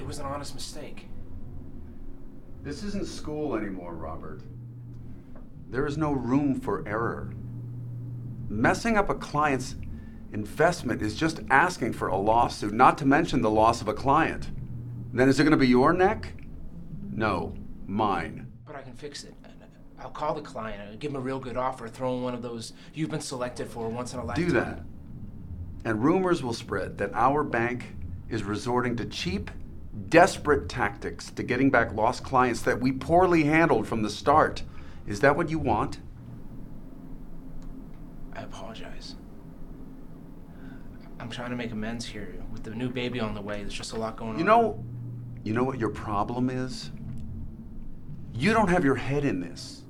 It was an honest mistake. This isn't school anymore, Robert. There is no room for error. Messing up a client's investment is just asking for a lawsuit, not to mention the loss of a client. Then is it going to be your neck? No, mine. But I can fix it. I'll call the client and give him a real good offer, throw in one of those you've been selected for once in a lifetime. Do that. And rumors will spread that our bank is resorting to cheap, desperate tactics to getting back lost clients that we poorly handled from the start. Is that what you want? I apologize. I'm trying to make amends here. With the new baby on the way, there's just a lot going on. You know what your problem is? You don't have your head in this.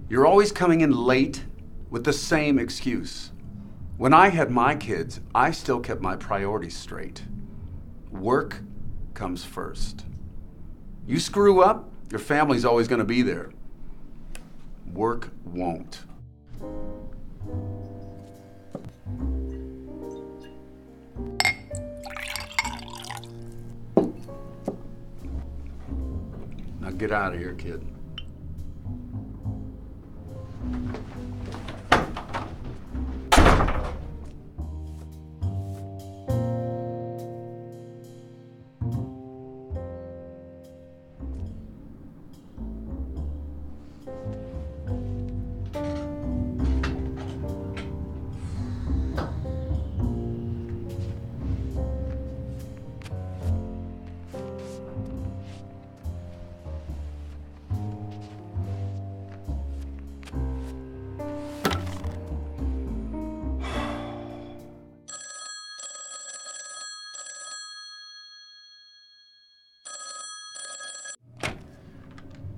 You're always coming in late with the same excuse. When I had my kids, I still kept my priorities straight. Work comes first. You screw up, your family's always going to be there. Work won't. Now get out of here, kid.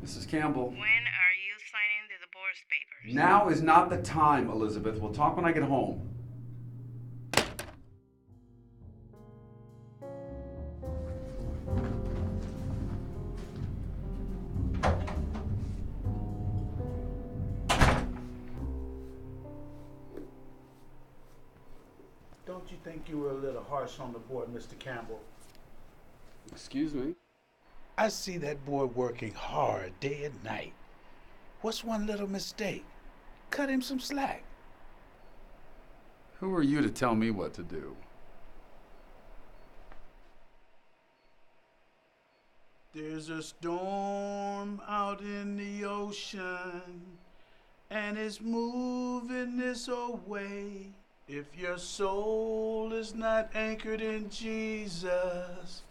Mrs. Campbell. When are you signing the divorce papers? Now is not the time, Elizabeth. We'll talk when I get home. Don't you think you were a little harsh on the boy, Mr. Campbell? Excuse me? I see that boy working hard day and night. What's one little mistake? Cut him some slack. Who are you to tell me what to do? There's a storm out in the ocean, and it's moving this way. If your soul is not anchored in Jesus,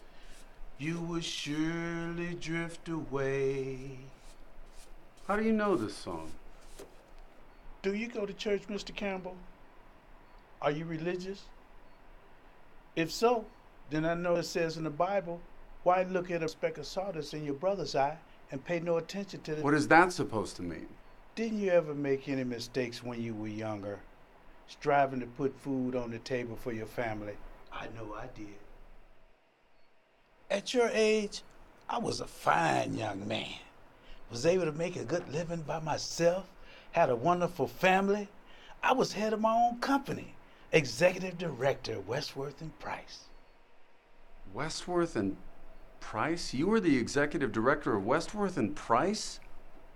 you will surely drift away. How do you know this song? Do you go to church, Mr. Campbell? Are you religious? If so, then I know it says in the Bible, why look at a speck of sawdust in your brother's eye and pay no attention to the... What is that supposed to mean? Didn't you ever make any mistakes when you were younger, striving to put food on the table for your family? I know I did. At your age, I was a fine young man. Was able to make a good living by myself, had a wonderful family. I was head of my own company, executive director, Westworth and Price. Westworth and Price? You were the executive director of Westworth and Price?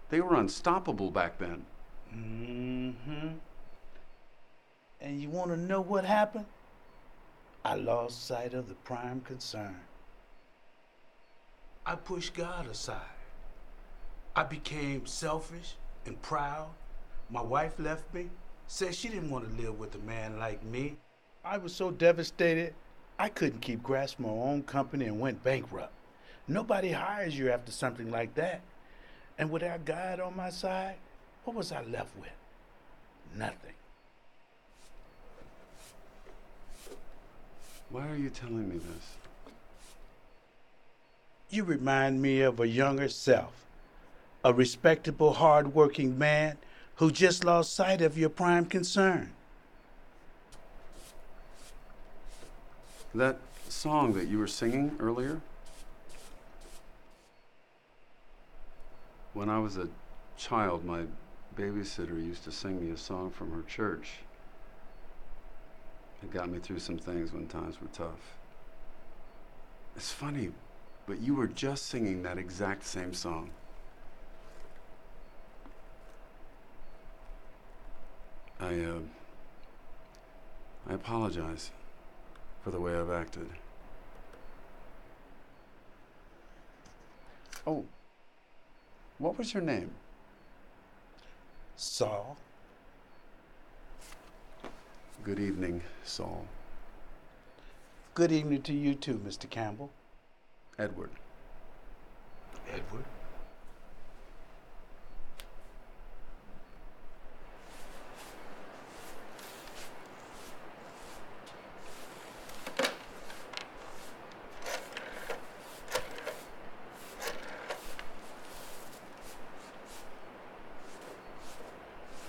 They were unstoppable back then. Mm-hmm. And you want to know what happened? I lost sight of the prime concern. I pushed God aside. I became selfish and proud. My wife left me, said she didn't want to live with a man like me. I was so devastated, I couldn't keep grasping my own company and went bankrupt. Nobody hires you after something like that. And without God on my side, what was I left with? Nothing. Why are you telling me this? You remind me of a younger self, a respectable, hard-working man who just lost sight of your prime concern. That song that you were singing earlier? When I was a child, my babysitter used to sing me a song from her church. It got me through some things when times were tough. It's funny, but you were just singing that exact same song. I apologize for the way I've acted. Oh, what was your name? Saul. Good evening, Saul. Good evening to you too, Mr. Campbell. Edward. Edward.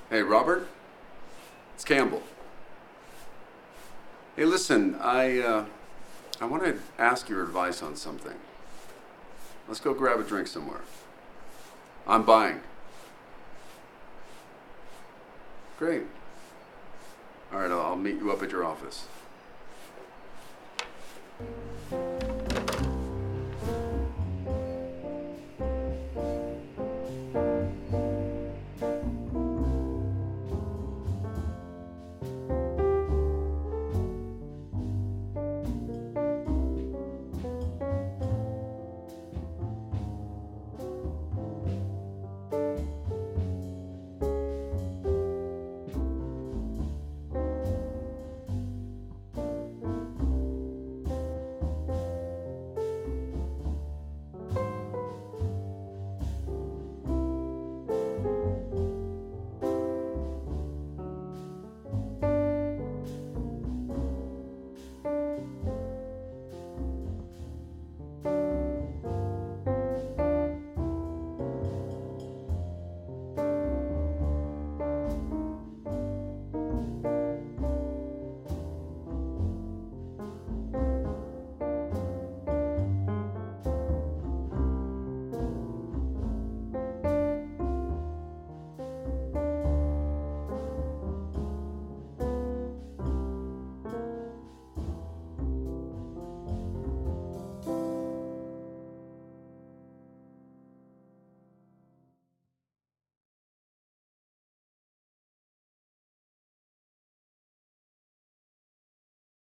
Hey, Robert? It's Campbell. Hey, listen, I want to ask your advice on something. Let's go grab a drink somewhere. I'm buying. Great. All right, I'll meet you up at your office.